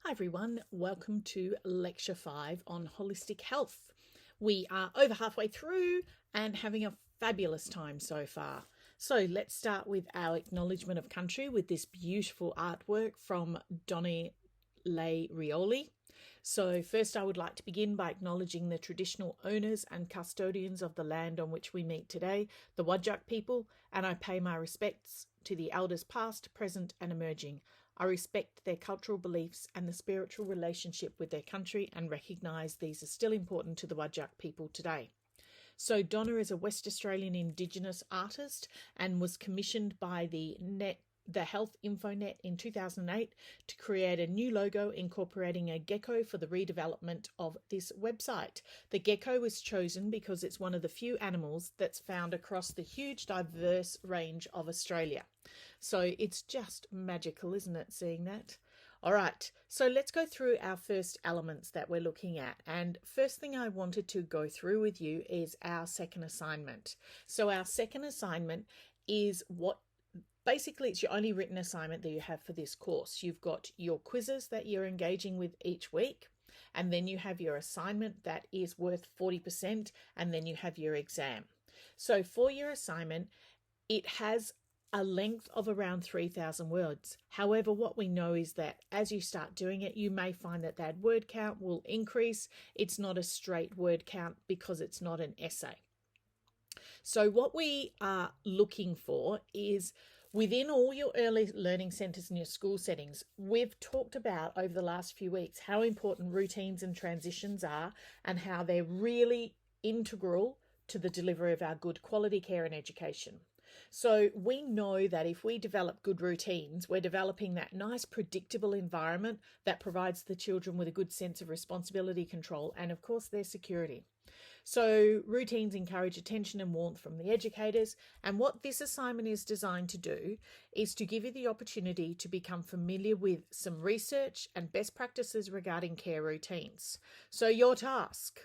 Hi everyone, welcome to Lecture 5 on Holistic Health. We are over halfway through and having a fabulous time so far. So let's start with our acknowledgement of country with this beautiful artwork from Donnie Le Rioli. So first I would like to begin by acknowledging the traditional owners and custodians of the land on which we meet today, the Whadjuk people, and I pay my respects to the elders past, present and emerging. I respect their cultural beliefs and the spiritual relationship with their country and recognise these are still important to the Whadjuk people today. So Donna is a West Australian Indigenous artist and was commissioned by the Health InfoNet in 2008 to create a new logo incorporating a gecko for the redevelopment of this website. The gecko was chosen because it's one of the few animals that's found across the huge diverse range of Australia. So it's just magical, isn't it, seeing that? All right, so let's go through our first elements that we're looking at. And first thing I wanted to go through with you is our second assignment. So our second assignment is basically it's your only written assignment that you have for this course. You've got your quizzes that you're engaging with each week, and then you have your assignment that is worth 40%, and then you have your exam. So for your assignment, it has a length of around 3,000 words. However, what we know is that as you start doing it, you may find that that word count will increase. It's not a straight word count because it's not an essay. So what we are looking for is within all your early learning centres and your school settings, we've talked about over the last few weeks how important routines and transitions are and how they're really integral to the delivery of our good quality care and education. So we know that if we develop good routines, we're developing that nice predictable environment that provides the children with a good sense of responsibility, control, and of course their security. So routines encourage attention and warmth from the educators, and what this assignment is designed to do is to give you the opportunity to become familiar with some research and best practices regarding care routines. So your task: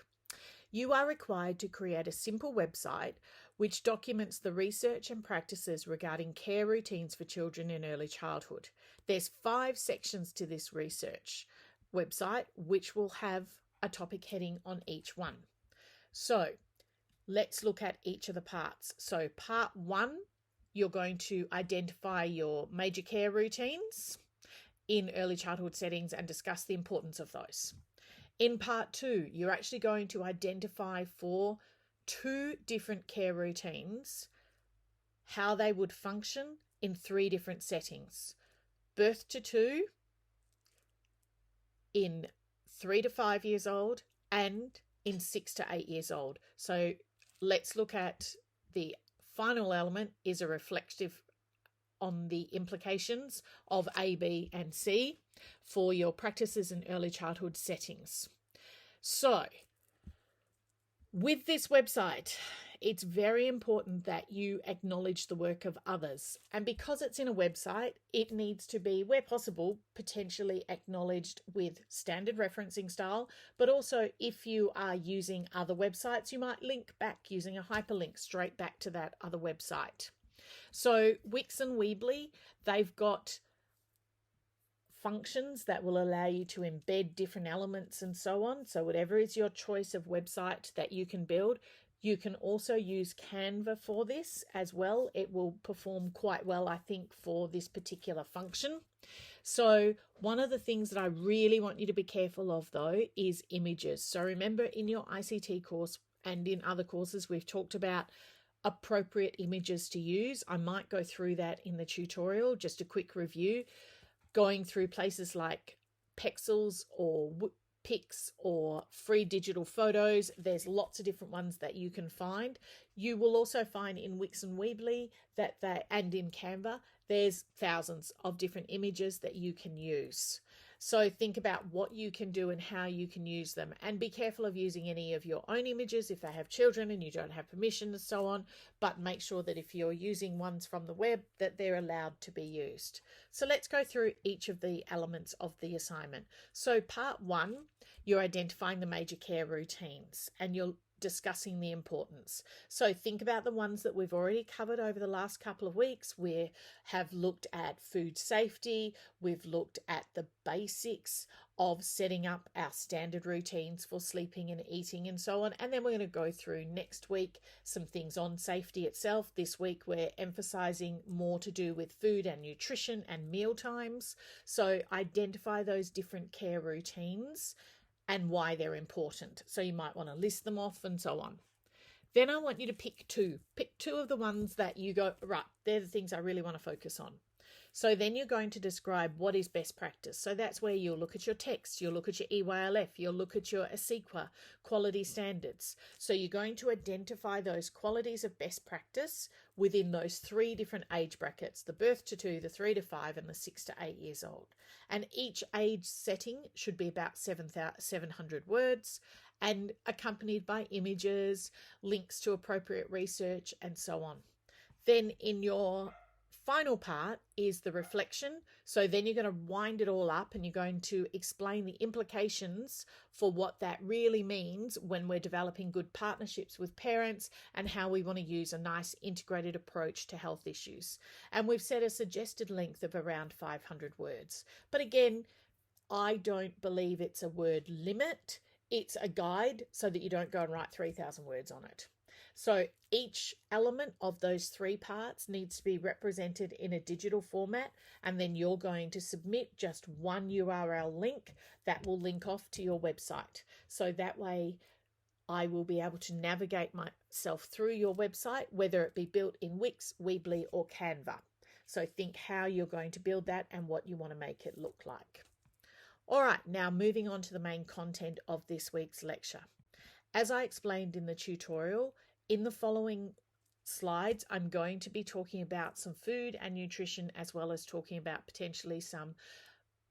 you are required to create a simple website which documents the research and practices regarding care routines for children in early childhood. There's 5 sections to this research website, which will have a topic heading on each one. So let's look at each of the parts. So part 1, you're going to identify your major care routines in early childhood settings and discuss the importance of those. In part 2, you're actually going to identify for 2 different care routines how they would function in 3 different settings: birth to 2, in 3 to 5 years old, and in 6 to 8 years old. So let's look at the final element is a reflective on the implications of A, B, and C for your practices in early childhood settings. So with this website, it's very important that you acknowledge the work of others. And because it's in a website, it needs to be, where possible, potentially acknowledged with standard referencing style. But also, if you are using other websites, you might link back using a hyperlink straight back to that other website. So Wix and Weebly, they've got functions that will allow you to embed different elements and so on. So whatever is your choice of website that you can build, you can also use Canva for this as well. It will perform quite well, I think, for this particular function. So one of the things that I really want you to be careful of, though, is images. So remember, in your ICT course and in other courses, we've talked about appropriate images to use. I might go through that in the tutorial, just a quick review, going through places like Pexels or Pix or free digital photos. There's lots of different ones that you can find. You will also find in Wix and Weebly and in Canva, there's thousands of different images that you can use. So think about what you can do and how you can use them, and be careful of using any of your own images if they have children and you don't have permission and so on, but make sure that if you're using ones from the web that they're allowed to be used. So let's go through each of the elements of the assignment. So part 1, you're identifying the major care routines, and you're discussing the importance. So think about the ones that we've already covered over the last couple of weeks. We have looked at food safety, we've looked at the basics of setting up our standard routines for sleeping and eating and so on. And then we're going to go through next week some things on safety itself. This week we're emphasizing more to do with food and nutrition and meal times. So identify those different care routines and why they're important. So you might want to list them off and so on. Then I want you to pick two. Pick two of the ones that you go, right, they're the things I really want to focus on. So then you're going to describe what is best practice. So that's where you'll look at your text, you'll look at your EYLF, you'll look at your ASEQA quality standards. So you're going to identify those qualities of best practice within those three different age brackets, the birth to 2, the 3 to 5, and the 6 to 8 years old. And each age setting should be about 700 words and accompanied by images, links to appropriate research, and so on. Then in your final part is the reflection. So then you're going to wind it all up and you're going to explain the implications for what that really means when we're developing good partnerships with parents and how we want to use a nice integrated approach to health issues. And we've set a suggested length of around 500 words. But again, I don't believe it's a word limit. It's a guide so that you don't go and write 3,000 words on it. So each element of those three parts needs to be represented in a digital format, and then you're going to submit just one URL link that will link off to your website. So that way I will be able to navigate myself through your website, whether it be built in Wix, Weebly, or Canva. So think how you're going to build that and what you want to make it look like. All right, now moving on to the main content of this week's lecture. As I explained in the tutorial, in the following slides, I'm going to be talking about some food and nutrition, as well as talking about potentially some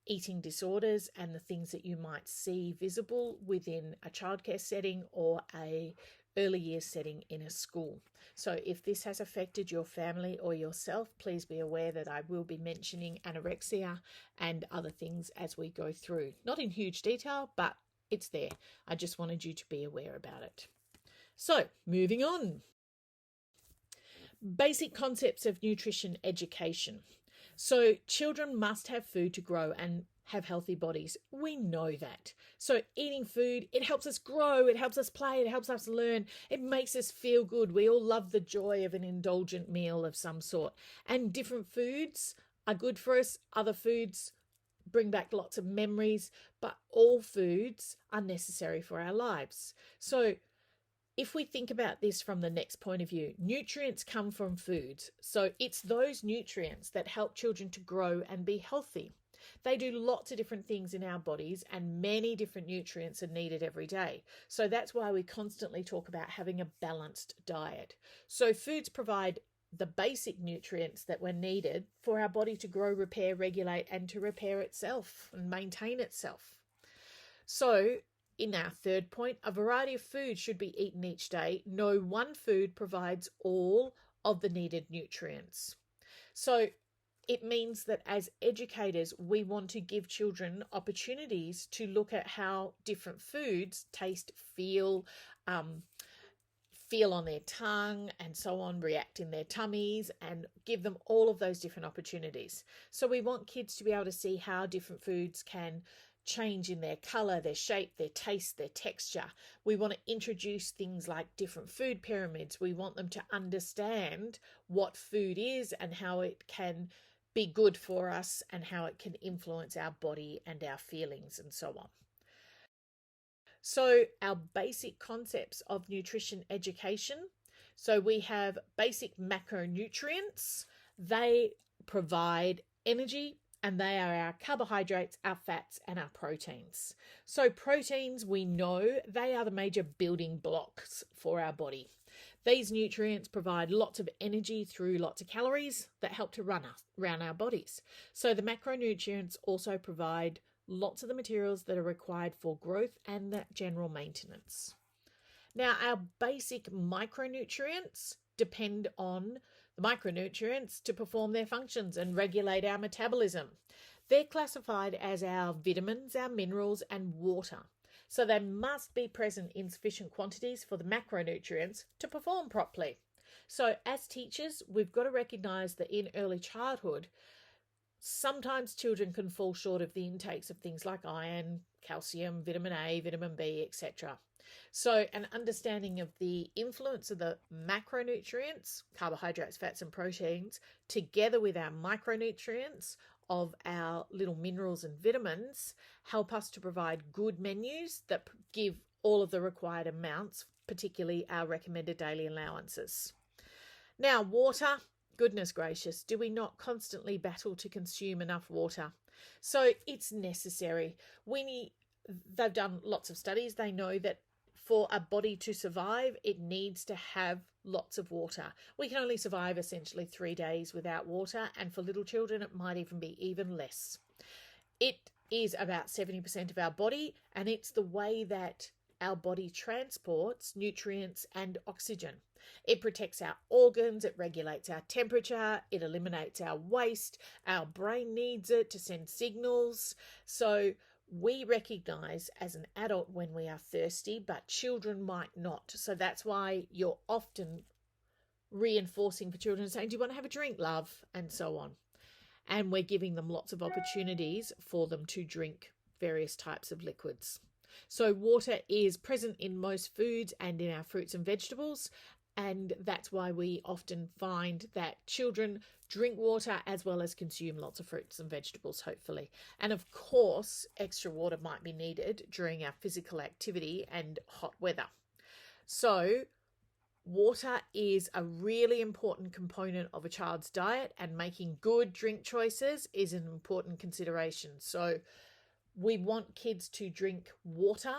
eating disorders and the things that you might see visible within a childcare setting or a early years setting in a school. So if this has affected your family or yourself, please be aware that I will be mentioning anorexia and other things as we go through. Not in huge detail, but it's there. I just wanted you to be aware about it. So moving on. Basic concepts of nutrition education. So children must have food to grow and have healthy bodies. We know that. So eating food, it helps us grow, it helps us play, it helps us learn, it makes us feel good. We all love the joy of an indulgent meal of some sort. And different foods are good for us. Other foods bring back lots of memories, but all foods are necessary for our lives. So if we think about this from the next point of view, nutrients come from foods. So it's those nutrients that help children to grow and be healthy. They do lots of different things in our bodies, and many different nutrients are needed every day. So that's why we constantly talk about having a balanced diet. So foods provide the basic nutrients that were needed for our body to grow, repair, regulate, and to repair itself and maintain itself. So in our third point, a variety of food should be eaten each day. No one food provides all of the needed nutrients. So it means that as educators, we want to give children opportunities to look at how different foods taste, feel on their tongue and so on, react in their tummies, and give them all of those different opportunities. So we want kids to be able to see how different foods can change in their color, their shape, their taste, their texture. We want to introduce things like different food pyramids. We want them to understand what food is and how it can be good for us and how it can influence our body and our feelings and so on. So our basic concepts of nutrition education. So we have basic macronutrients. They provide energy, and they are our carbohydrates, our fats, and our proteins. So proteins, we know they are the major building blocks for our body. These nutrients provide lots of energy through lots of calories that help to run our bodies. So the macronutrients also provide lots of the materials that are required for growth and the general maintenance. Now, our basic micronutrients depend on the micronutrients to perform their functions and regulate our metabolism. They're classified as our vitamins, our minerals, and water. So they must be present in sufficient quantities for the macronutrients to perform properly. So as teachers, we've got to recognise that in early childhood, sometimes children can fall short of the intakes of things like iron, calcium, vitamin A, vitamin B, etc. So an understanding of the influence of the macronutrients, carbohydrates, fats and proteins, together with our micronutrients of our little minerals and vitamins, help us to provide good menus that give all of the required amounts, particularly our recommended daily allowances. Now, water. Goodness gracious, do we not constantly battle to consume enough water? So it's necessary. They've done lots of studies. They know that for a body to survive, it needs to have lots of water. We can only survive essentially 3 days without water, and for little children, it might even be even less. It is about 70% of our body, and it's the way that our body transports nutrients and oxygen. It protects our organs, it regulates our temperature, it eliminates our waste, our brain needs it to send signals. So we recognise as an adult when we are thirsty, but children might not. So that's why you're often reinforcing for children, saying, do you want to have a drink, love? And so on. And we're giving them lots of opportunities for them to drink various types of liquids. So water is present in most foods and in our fruits and vegetables. And that's why we often find that children drink water as well as consume lots of fruits and vegetables, hopefully. And of course, extra water might be needed during our physical activity and hot weather. So water is a really important component of a child's diet, and making good drink choices is an important consideration. So we want kids to drink water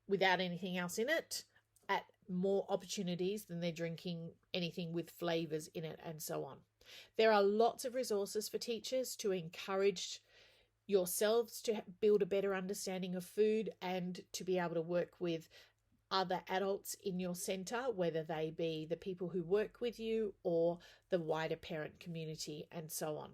without anything else in it at more opportunities than they're drinking anything with flavours in it and so on. There are lots of resources for teachers to encourage yourselves to build a better understanding of food and to be able to work with other adults in your centre, whether they be the people who work with you or the wider parent community and so on.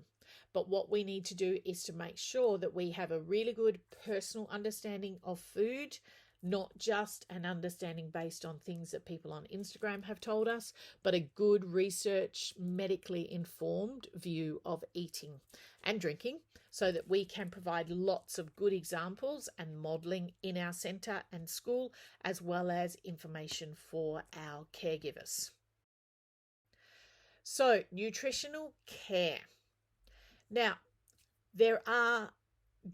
But what we need to do is to make sure that we have a really good personal understanding of food, not just an understanding based on things that people on Instagram have told us, but a good research, medically informed view of eating and drinking, so that we can provide lots of good examples and modelling in our centre and school, as well as information for our caregivers. So, nutritional care. Now, there are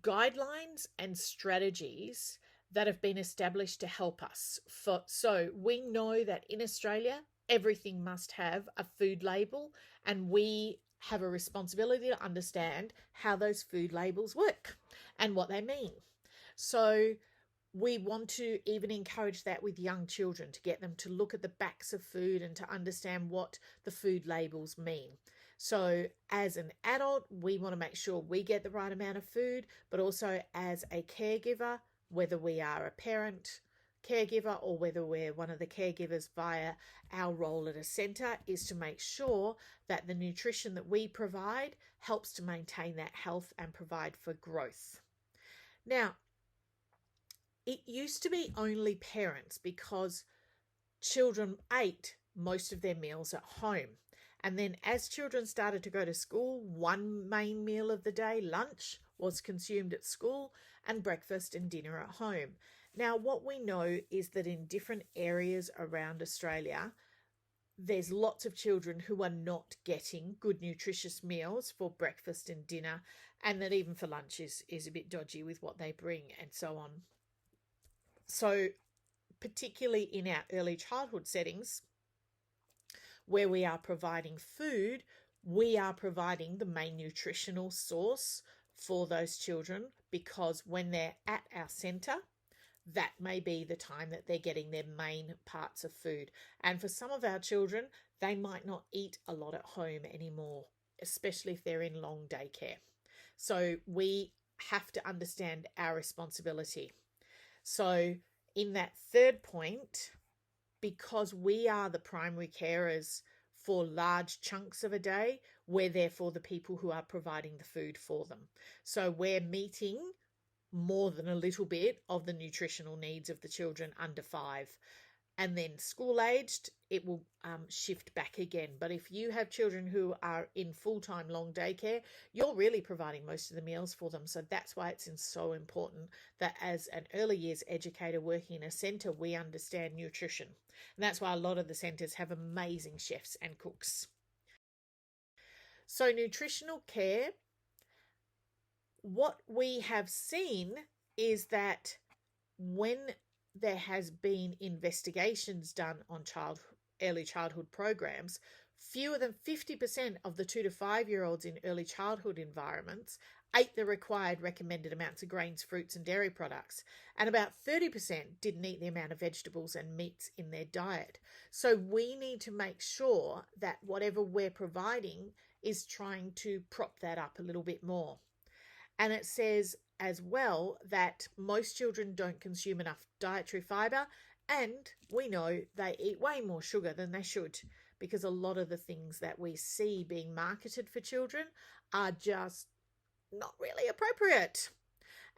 guidelines and strategies that have been established to help us. So we know that in Australia, everything must have a food label, and we have a responsibility to understand how those food labels work and what they mean. So we want to even encourage that with young children, to get them to look at the backs of food and to understand what the food labels mean. So as an adult, we want to make sure we get the right amount of food, but also as a caregiver, whether we are a parent, caregiver, or whether we're one of the caregivers via our role at a centre, is to make sure that the nutrition that we provide helps to maintain that health and provide for growth. Now, it used to be only parents because children ate most of their meals at home. And then as children started to go to school, one main meal of the day, lunch, was consumed at school, and breakfast and dinner at home. Now, what we know is that in different areas around Australia, there's lots of children who are not getting good nutritious meals for breakfast and dinner, and that even for lunch is a bit dodgy with what they bring and so on. So particularly in our early childhood settings, where we are providing food, we are providing the main nutritional source for those children, because when they're at our centre, that may be the time that they're getting their main parts of food. And for some of our children, they might not eat a lot at home anymore, especially if they're in long daycare. So we have to understand our responsibility. So in that third point, because we are the primary carers for large chunks of a day, we're therefore the people who are providing the food for them. So we're meeting more than a little bit of the nutritional needs of the children under 5. And then school aged, it will shift back again. But if you have children who are in full-time long daycare, you're really providing most of the meals for them. So that's why it's so important that as an early years educator working in a centre, we understand nutrition. And that's why a lot of the centres have amazing chefs and cooks. So nutritional care, what we have seen is that when there has been investigations done on early childhood programs, fewer than 50% of the 2 to 5 year olds in early childhood environments ate the required recommended amounts of grains, fruits and dairy products, and about 30% didn't eat the amount of vegetables and meats in their diet. So we need to make sure that whatever we're providing is trying to prop that up a little bit more. And it says as well that most children don't consume enough dietary fibre, and we know they eat way more sugar than they should, because a lot of the things that we see being marketed for children are just not really appropriate.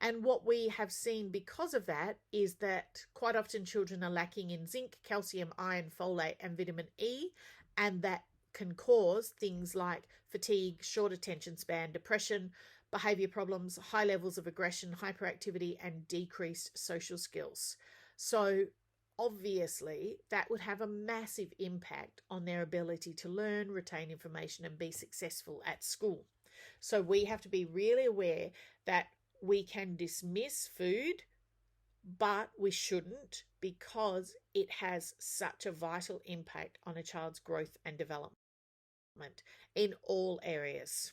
And what we have seen because of that is that quite often children are lacking in zinc, calcium, iron, folate and vitamin E, and that can cause things like fatigue, short attention span, depression, behaviour problems, high levels of aggression, hyperactivity and decreased social skills. So obviously that would have a massive impact on their ability to learn, retain information and be successful at school. So we have to be really aware that we can dismiss food, but we shouldn't, because it has such a vital impact on a child's growth and development in all areas.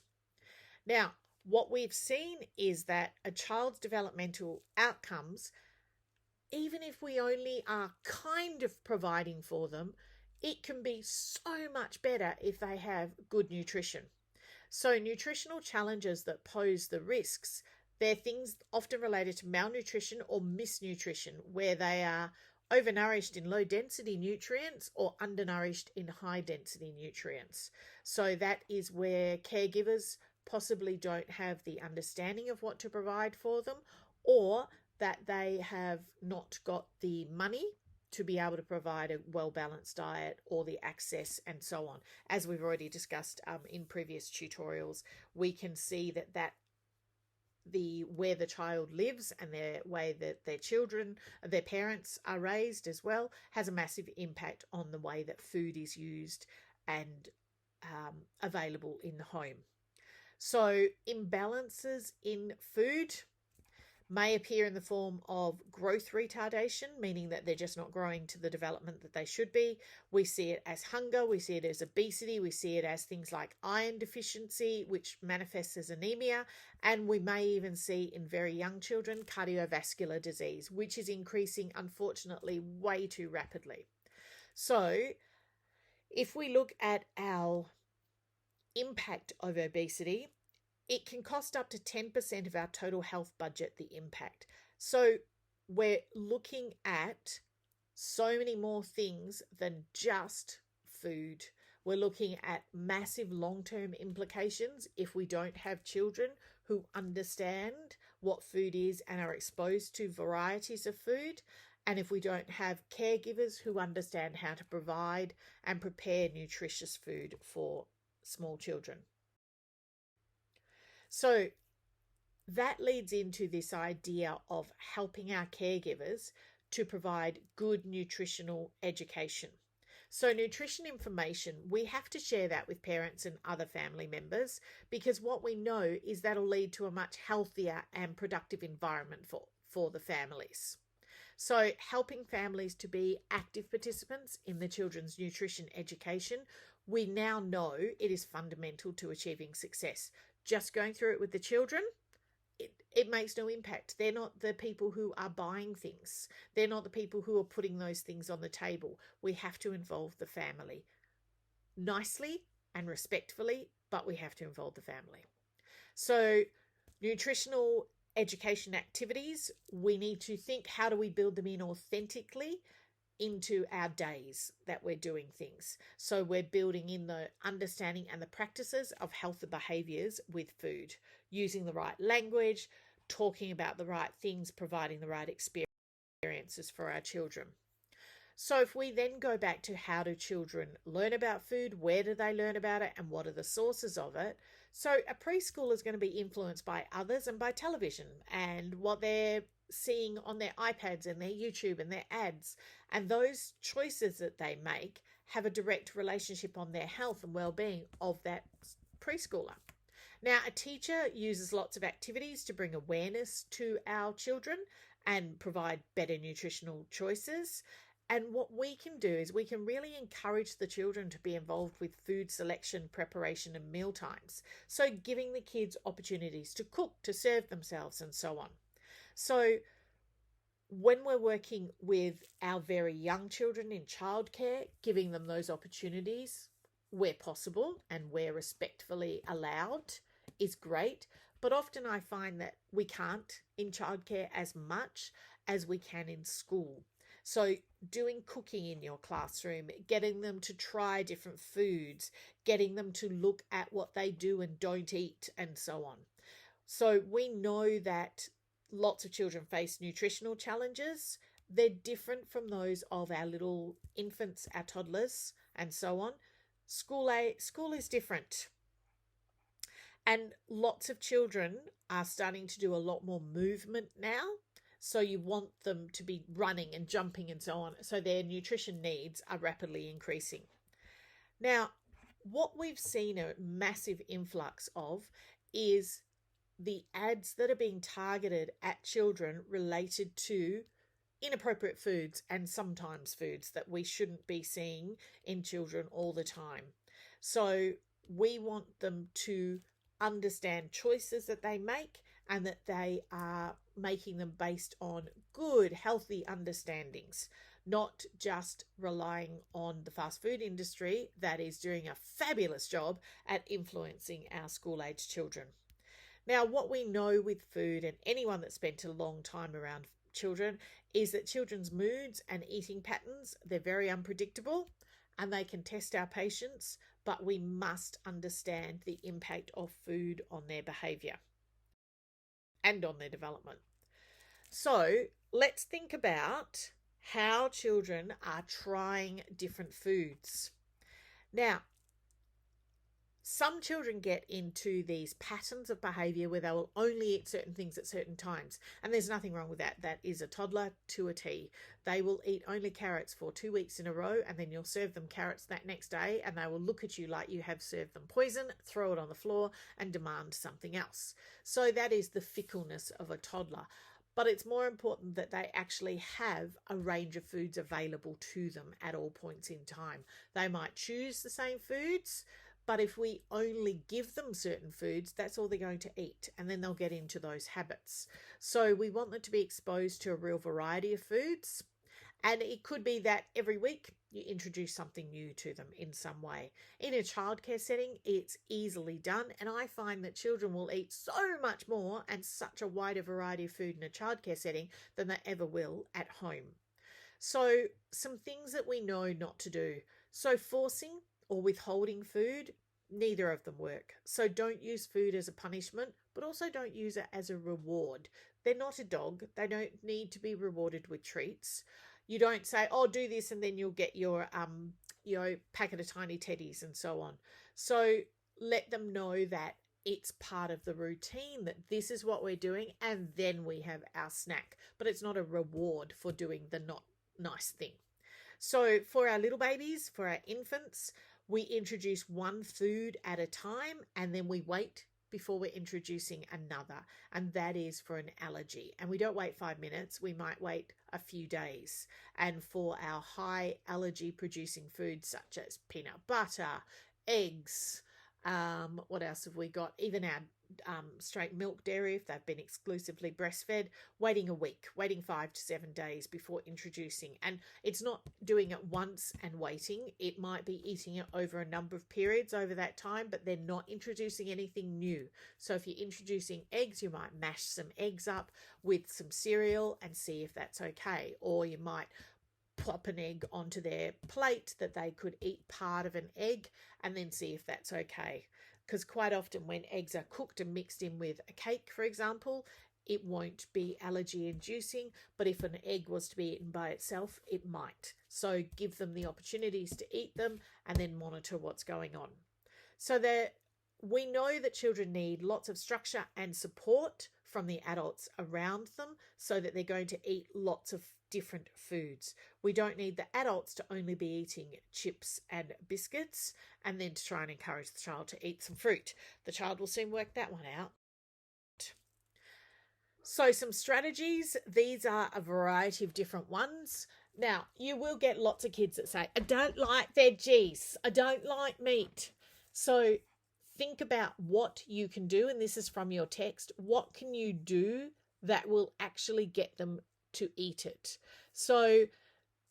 Now, what we've seen is that a child's developmental outcomes, even if we only are kind of providing for them, it can be so much better if they have good nutrition. So nutritional challenges that pose the risks, they're things often related to malnutrition or misnutrition, where they are overnourished in low density nutrients or undernourished in high density nutrients. So that is where caregivers possibly don't have the understanding of what to provide for them, or that they have not got the money to be able to provide a well-balanced diet or the access and so on. As we've already discussed in previous tutorials, we can see that where the child lives and the way that their parents are raised as well, has a massive impact on the way that food is used and available in the home. So imbalances in food may appear in the form of growth retardation, meaning that they're just not growing to the development that they should be. We see it as hunger, we see it as obesity, we see it as things like iron deficiency, which manifests as anemia, and we may even see in very young children cardiovascular disease, which is increasing, unfortunately, way too rapidly. So if we look at our impact of obesity, it can cost up to 10% of our total health budget, the impact. So we're looking at so many more things than just food. We're looking at massive long-term implications if we don't have children who understand what food is and are exposed to varieties of food, and if we don't have caregivers who understand how to provide and prepare nutritious food for small children. So that leads into this idea of helping our caregivers to provide good nutritional education. So nutrition information, we have to share that with parents and other family members, because what we know is that'll lead to a much healthier and productive environment for the families. So helping families to be active participants in the children's nutrition education, we now know it is fundamental to achieving success. Just going through it with the children, it makes no impact. They're not the people who are buying things. They're not the people who are putting those things on the table. We have to involve the family nicely and respectfully, but we have to involve the family. So nutritional education activities, we need to think, how do we build them in authentically into our days that we're doing things? So we're building in the understanding and the practices of healthy behaviours with food, using the right language, talking about the right things, providing the right experiences for our children. So if we then go back to how do children learn about food, where do they learn about it, and what are the sources of it? So a preschool is going to be influenced by others and by television and what they're seeing on their iPads and their YouTube and their ads. And those choices that they make have a direct relationship on their health and well-being of that preschooler. Now, a teacher uses lots of activities to bring awareness to our children and provide better nutritional choices. And what we can do is we can really encourage the children to be involved with food selection, preparation, and meal times. So giving the kids opportunities to cook, to serve themselves, and so on. So when we're working with our very young children in childcare, giving them those opportunities where possible and where respectfully allowed is great. But often I find that we can't in childcare as much as we can in school. So doing cooking in your classroom, getting them to try different foods, getting them to look at what they do and don't eat, and so on. So we know that lots of children face nutritional challenges. They're different from those of our little infants, our toddlers, and so on. School is different. And lots of children are starting to do a lot more movement now. So you want them to be running and jumping and so on. So their nutrition needs are rapidly increasing. Now, what we've seen a massive influx of is the ads that are being targeted at children related to inappropriate foods and sometimes foods that we shouldn't be seeing in children all the time. So we want them to understand choices that they make and that they are making them based on good, healthy understandings, not just relying on the fast food industry that is doing a fabulous job at influencing our school-age children. Now, what we know with food, and anyone that spent a long time around children, is that children's moods and eating patterns, they're very unpredictable and they can test our patience, but we must understand the impact of food on their behaviour and on their development. So let's think about how children are trying different foods. Now, some children get into these patterns of behaviour where they will only eat certain things at certain times. And there's nothing wrong with that. That is a toddler to a T. They will eat only carrots for 2 weeks in a row, and then you'll serve them carrots that next day, and they will look at you like you have served them poison, throw it on the floor, and demand something else. So that is the fickleness of a toddler. But it's more important that they actually have a range of foods available to them at all points in time. They might choose the same foods, but if we only give them certain foods, that's all they're going to eat, and then they'll get into those habits. So we want them to be exposed to a real variety of foods, and it could be that every week you introduce something new to them in some way. In a childcare setting, it's easily done, and I find that children will eat so much more and such a wider variety of food in a childcare setting than they ever will at home. So some things that we know not to do. So forcing or withholding food, neither of them work. So don't use food as a punishment, but also don't use it as a reward. They're not a dog. They don't need to be rewarded with treats. You don't say, oh, do this and then you'll get your packet of tiny teddies and so on. So let them know that it's part of the routine, that this is what we're doing, and then we have our snack. But it's not a reward for doing the not nice thing. So for our little babies, for our infants, we introduce one food at a time, and then we wait before we're introducing another, and that is for an allergy. And we don't wait 5 minutes, we might wait a few days. And for our high allergy producing foods such as peanut butter, eggs, what else have we got? Even our straight milk dairy, if they've been exclusively breastfed, waiting a week, waiting 5 to 7 days before introducing. And it's not doing it once and waiting. It might be eating it over a number of periods over that time, but they're not introducing anything new. So if you're introducing eggs, you might mash some eggs up with some cereal and see if that's okay. Or you might plop an egg onto their plate that they could eat part of an egg and then see if that's okay. Because quite often when eggs are cooked and mixed in with a cake, for example, it won't be allergy inducing, but if an egg was to be eaten by itself, it might. So give them the opportunities to eat them and then monitor what's going on. So we know that children need lots of structure and support from the adults around them so that they're going to eat lots of different foods. We don't need the adults to only be eating chips and biscuits and then to try and encourage the child to eat some fruit. The child will soon work that one out. So some strategies, these are a variety of different ones. Now, you will get lots of kids that say, I don't like veggies, I don't like meat. So think about what you can do, and this is from your text. What can you do that will actually get them to eat it? So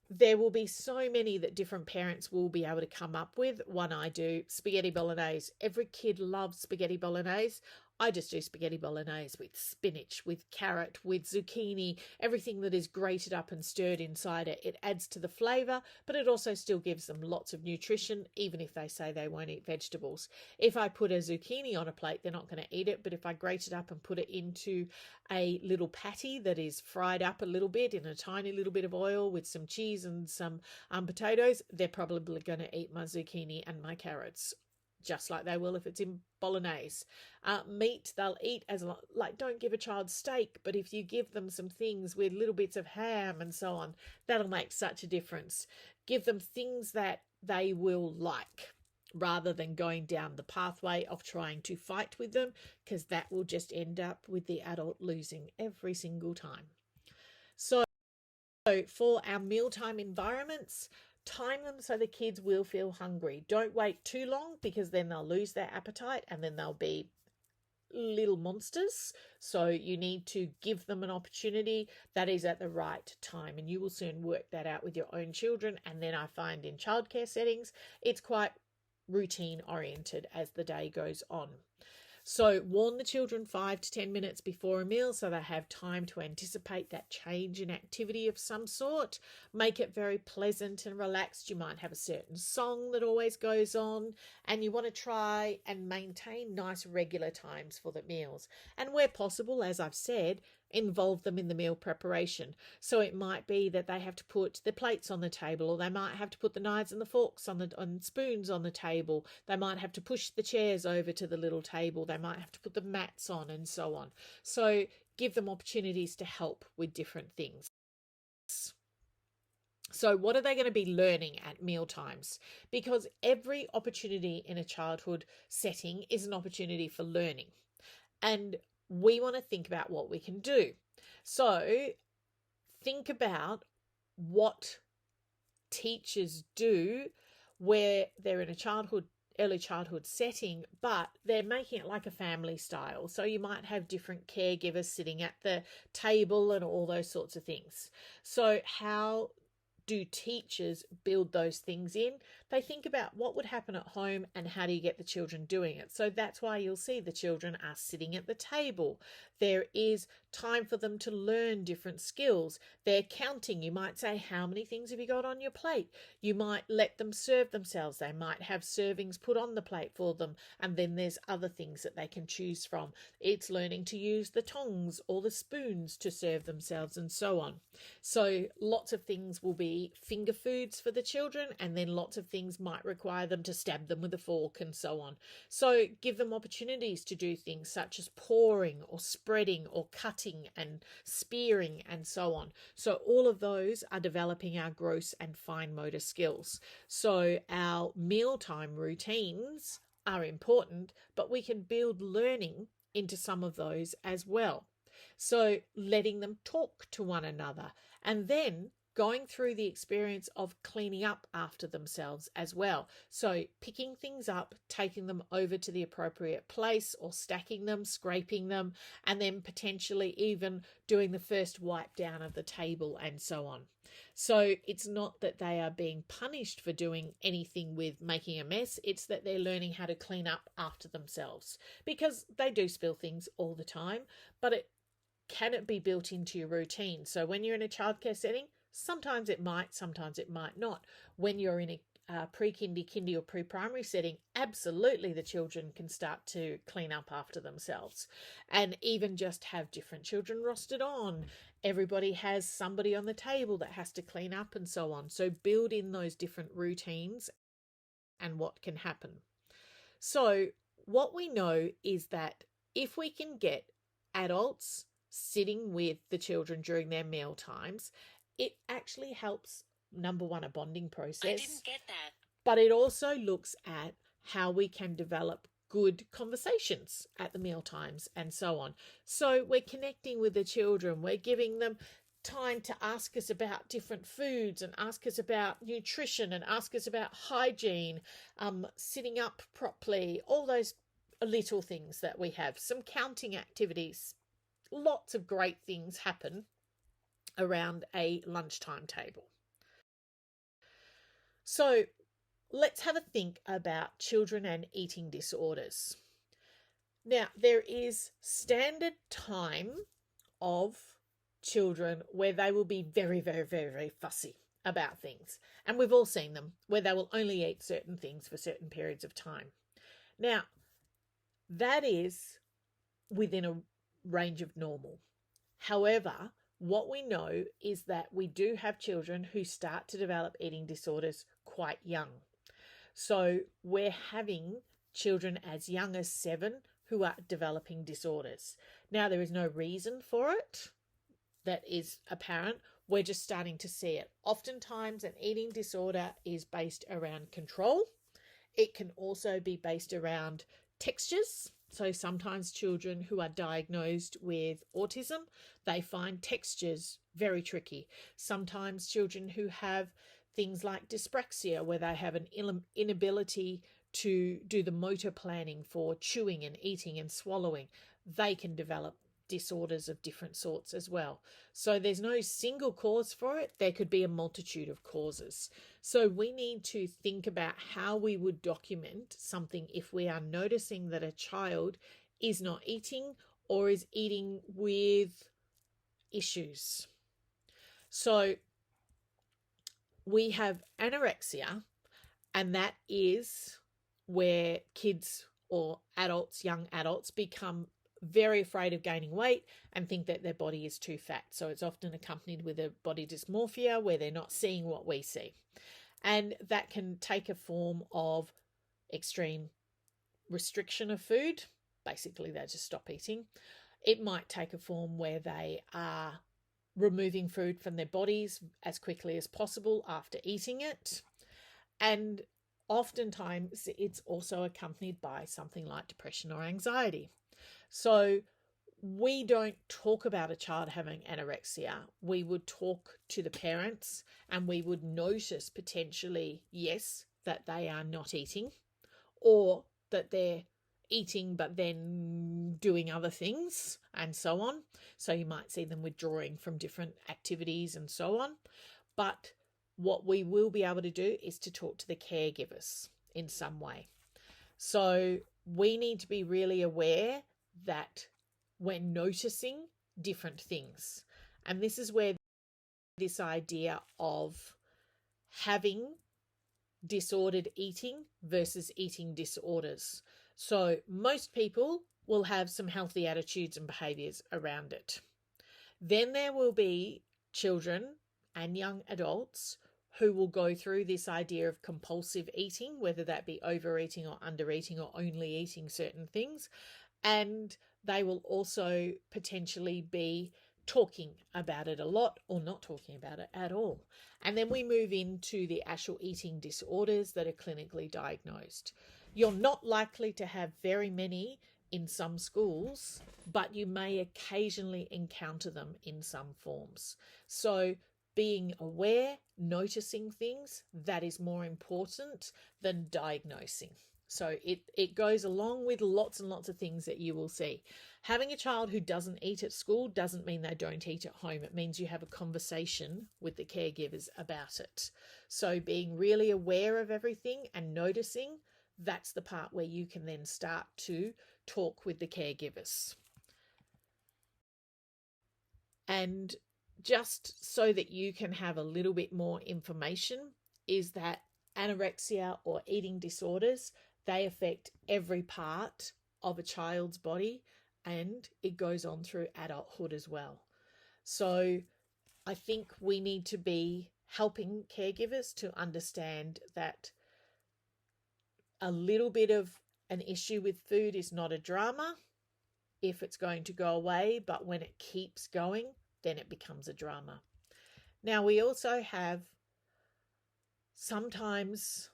there will be so many that different parents will be able to come up with. One I do, spaghetti bolognese. Every kid loves spaghetti bolognese. I just do spaghetti bolognese with spinach, with carrot, with zucchini, everything that is grated up and stirred inside it. It adds to the flavour, but it also still gives them lots of nutrition, even if they say they won't eat vegetables. If I put a zucchini on a plate, they're not going to eat it, but if I grate it up and put it into a little patty that is fried up a little bit in a tiny little bit of oil with some cheese and some potatoes, they're probably going to eat my zucchini and my carrots, just like they will if it's in bolognese. Meat, they'll eat as like, don't give a child steak, but if you give them some things with little bits of ham and so on, that'll make such a difference. Give them things that they will like, rather than going down the pathway of trying to fight with them, because that will just end up with the adult losing every single time. So for our mealtime environments, time them so the kids will feel hungry. Don't wait too long, because then they'll lose their appetite and then they'll be little monsters. So you need to give them an opportunity that is at the right time, and you will soon work that out with your own children. And then I find in childcare settings, it's quite routine oriented as the day goes on. So warn the children 5 to 10 minutes before a meal so they have time to anticipate that change in activity of some sort. Make it very pleasant and relaxed. You might have a certain song that always goes on, and you want to try and maintain nice regular times for the meals. And where possible, as I've said, involve them in the meal preparation. So it might be that they have to put the plates on the table, or they might have to put the knives and the forks on spoons on the table. They might have to push the chairs over to the little table. They might have to put the mats on and so on. So give them opportunities to help with different things. So what are they going to be learning at meal times? Because every opportunity in a childhood setting is an opportunity for learning. And we want to think about what we can do. So think about what teachers do where they're in a early childhood setting, but they're making it like a family style. So you might have different caregivers sitting at the table and all those sorts of things. So how do teachers build those things in? They think about what would happen at home and how do you get the children doing it. So that's why you'll see the children are sitting at the table. There is time for them to learn different skills. They're counting. You might say, how many things have you got on your plate? You might let them serve themselves. They might have servings put on the plate for them, and then there's other things that they can choose from. It's learning to use the tongs or the spoons to serve themselves and so on. So lots of things will be finger foods for the children, and then lots of things might require them to stab them with a fork and so on. So give them opportunities to do things such as pouring or spreading or cutting and spearing and so on. So all of those are developing our gross and fine motor skills. So our mealtime routines are important, but we can build learning into some of those as well. So letting them talk to one another, and then going through the experience of cleaning up after themselves as well. So picking things up, taking them over to the appropriate place, or stacking them, scraping them, and then potentially even doing the first wipe down of the table and so on. So it's not that they are being punished for doing anything with making a mess. It's that they're learning how to clean up after themselves, because they do spill things all the time, but can it be built into your routine? So when you're in a childcare setting, sometimes it might not. When you're in pre-kindy, kindy or pre-primary setting, absolutely the children can start to clean up after themselves and even just have different children rostered on. Everybody has somebody on the table that has to clean up and so on. So build in those different routines and what can happen. So what we know is that if we can get adults sitting with the children during their meal times, it actually helps, number one, a bonding process. I didn't get that. But it also looks at how we can develop good conversations at the meal times and so on. So we're connecting with the children. We're giving them time to ask us about different foods and ask us about nutrition and ask us about hygiene, sitting up properly, all those little things that we have, some counting activities. Lots of great things happen around a lunchtime table. So let's have a think about children and eating disorders. Now, there is standard time of children where they will be very, very, very, very fussy about things. And we've all seen them where they will only eat certain things for certain periods of time. Now, that is within a range of normal. However, what we know is that we do have children who start to develop eating disorders quite young. So we're having children as young as 7 who are developing disorders. Now, there is no reason for it that is apparent. We're just starting to see it. Oftentimes, an eating disorder is based around control. It can also be based around textures. So sometimes children who are diagnosed with autism, they find textures very tricky. Sometimes children who have things like dyspraxia, where they have an inability to do the motor planning for chewing and eating and swallowing, they can develop disorders of different sorts as well. So there's no single cause for it. There could be a multitude of causes. So we need to think about how we would document something if we are noticing that a child is not eating or is eating with issues. So we have anorexia, and that is where kids or adults, young adults, become very afraid of gaining weight and think that their body is too fat. So it's often accompanied with a body dysmorphia where they're not seeing what we see. And that can take a form of extreme restriction of food. Basically, they just stop eating. It might take a form where they are removing food from their bodies as quickly as possible after eating it. And oftentimes it's also accompanied by something like depression or anxiety. So we don't talk about a child having anorexia. We would talk to the parents and we would notice potentially, yes, that they are not eating, or that they're eating but then doing other things and so on. So you might see them withdrawing from different activities and so on. But what we will be able to do is to talk to the caregivers in some way. So we need to be really aware that we're noticing different things. And this is where this idea of having disordered eating versus eating disorders. So most people will have some healthy attitudes and behaviors around it. Then there will be children and young adults who will go through this idea of compulsive eating, whether that be overeating or undereating or only eating certain things. And they will also potentially be talking about it a lot or not talking about it at all. And then we move into the actual eating disorders that are clinically diagnosed. You're not likely to have very many in some schools, but you may occasionally encounter them in some forms. So being aware, noticing things, that is more important than diagnosing. So it goes along with lots and lots of things that you will see. Having a child who doesn't eat at school doesn't mean they don't eat at home. It means you have a conversation with the caregivers about it. So being really aware of everything and noticing, that's the part where you can then start to talk with the caregivers. And just so that you can have a little bit more information, is that anorexia or eating disorders, they affect every part of a child's body, and it goes on through adulthood as well. So I think we need to be helping caregivers to understand that a little bit of an issue with food is not a drama if it's going to go away, but when it keeps going, then it becomes a drama. Now, we also have sometimes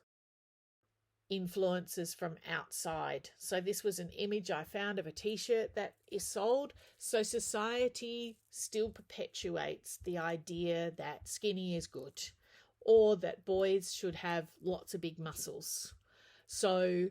influences from outside. So this was an image I found of a t-shirt that is sold. So society still perpetuates the idea that skinny is good, or that boys should have lots of big muscles. So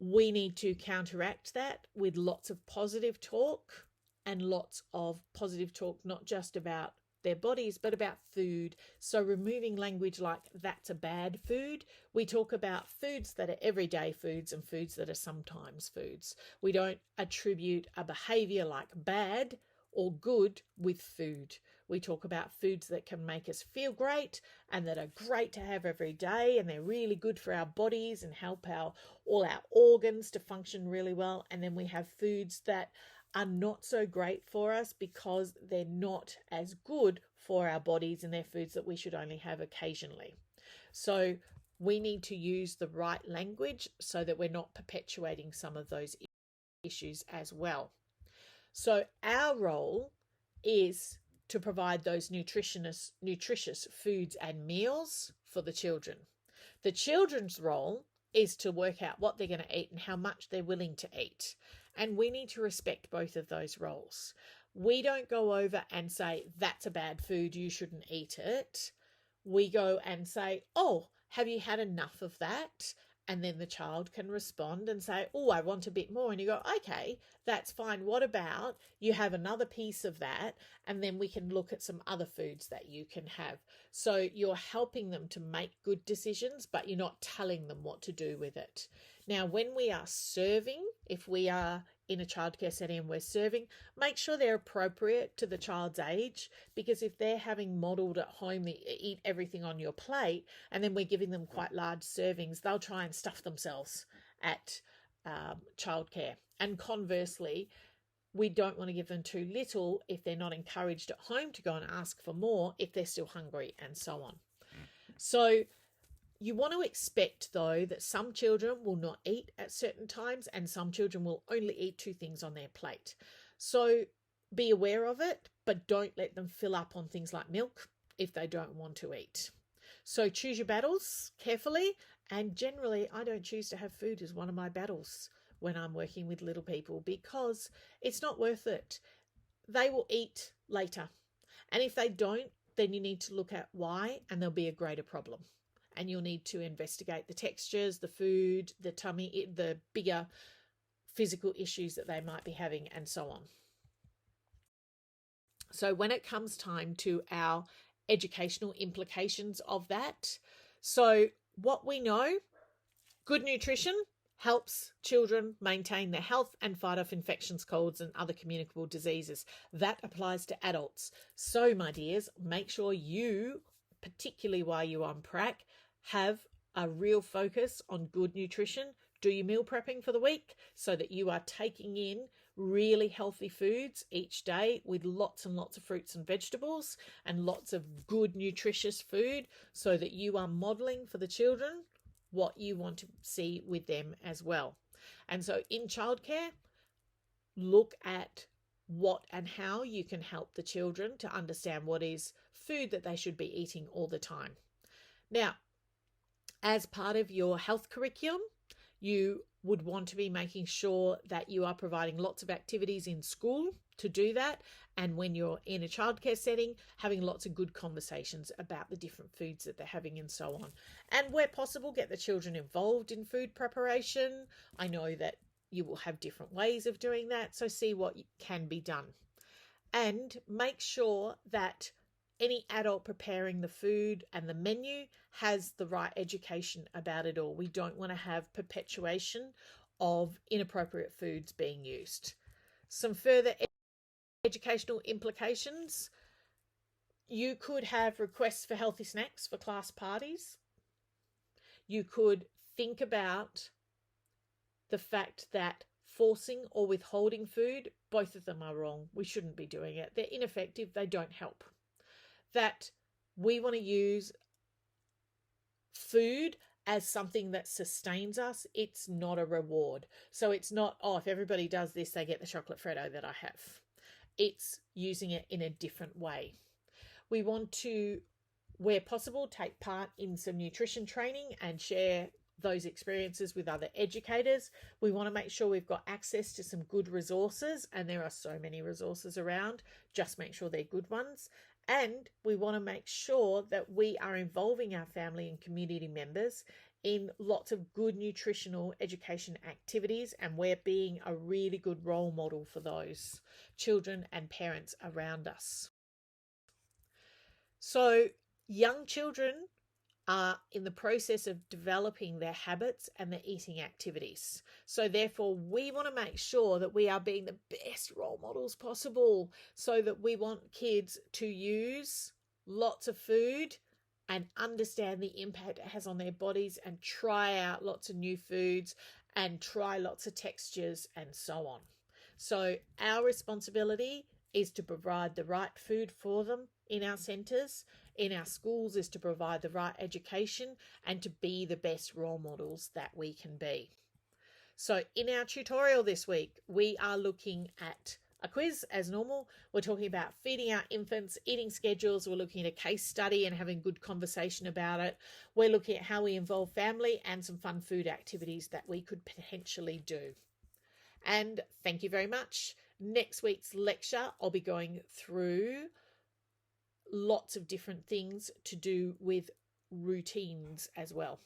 we need to counteract that with lots of positive talk, and lots of positive talk, not just about their bodies, but about food. So removing language like that's a bad food. We talk about foods that are everyday foods and foods that are sometimes foods. We don't attribute a behavior like bad or good with food. We talk about foods that can make us feel great and that are great to have every day, and they're really good for our bodies and help all our organs to function really well. And then we have foods that are not so great for us because they're not as good for our bodies, and they're foods that we should only have occasionally. So we need to use the right language so that we're not perpetuating some of those issues as well. So our role is to provide those nutritious foods and meals for the children. The children's role is to work out what they're going to eat and how much they're willing to eat. And we need to respect both of those roles. We don't go over and say, that's a bad food, you shouldn't eat it. We go and say, oh, have you had enough of that? And then the child can respond and say, oh, I want a bit more. And you go, okay, that's fine. What about you have another piece of that? And then we can look at some other foods that you can have. So you're helping them to make good decisions, but you're not telling them what to do with it. Now, when we are serving, if we are in a childcare setting and we're serving, make sure they're appropriate to the child's age, because if they're having modelled at home that you eat everything on your plate and then we're giving them quite large servings, they'll try and stuff themselves at childcare. And conversely, we don't want to give them too little if they're not encouraged at home to go and ask for more if they're still hungry, and so on. So you want to expect, though, that some children will not eat at certain times and some children will only eat 2 things on their plate. So be aware of it, but don't let them fill up on things like milk if they don't want to eat. So choose your battles carefully, and generally I don't choose to have food as one of my battles when I'm working with little people, because it's not worth it. They will eat later, and if they don't, then you need to look at why, and there'll be a greater problem. And you'll need to investigate the textures, the food, the tummy, the bigger physical issues that they might be having, and so on. So when it comes time to our educational implications of that, so what we know, good nutrition helps children maintain their health and fight off infections, colds, and other communicable diseases. That applies to adults. So, my dears, make sure you, particularly while you're on prac, have a real focus on good nutrition. Do your meal prepping for the week so that you are taking in really healthy foods each day with lots and lots of fruits and vegetables and lots of good nutritious food, so that you are modelling for the children what you want to see with them as well. And so in childcare, look at what and how you can help the children to understand what is food that they should be eating all the time. Now, as part of your health curriculum, you would want to be making sure that you are providing lots of activities in school to do that. And when you're in a childcare setting, having lots of good conversations about the different foods that they're having and so on. And where possible, get the children involved in food preparation. I know that you will have different ways of doing that, so see what can be done. And make sure that any adult preparing the food and the menu has the right education about it all. We don't want to have perpetuation of inappropriate foods being used. Some further educational implications. You could have requests for healthy snacks for class parties. You could think about the fact that forcing or withholding food, both of them are wrong. We shouldn't be doing it. They're ineffective. They don't help. That we want to use food as something that sustains us. It's not a reward. So it's not, oh, if everybody does this, they get the chocolate Freddo that I have. It's using it in a different way. We want to, where possible, take part in some nutrition training and share those experiences with other educators. We want to make sure we've got access to some good resources, and there are so many resources around. Just make sure they're good ones. And we want to make sure that we are involving our family and community members in lots of good nutritional education activities, and we're being a really good role model for those children and parents around us. So young children are in the process of developing their habits and their eating activities. So therefore, we want to make sure that we are being the best role models possible, so that we want kids to use lots of food and understand the impact it has on their bodies, and try out lots of new foods and try lots of textures and so on. So our responsibility is to provide the right food for them in our centres, in our schools, is to provide the right education and to be the best role models that we can be. So in our tutorial this week, we are looking at a quiz as normal. We're talking about feeding our infants, eating schedules. We're looking at a case study and having good conversation about it. We're looking at how we involve family and some fun food activities that we could potentially do. And thank you very much. Next week's lecture, I'll be going through lots of different things to do with routines as well.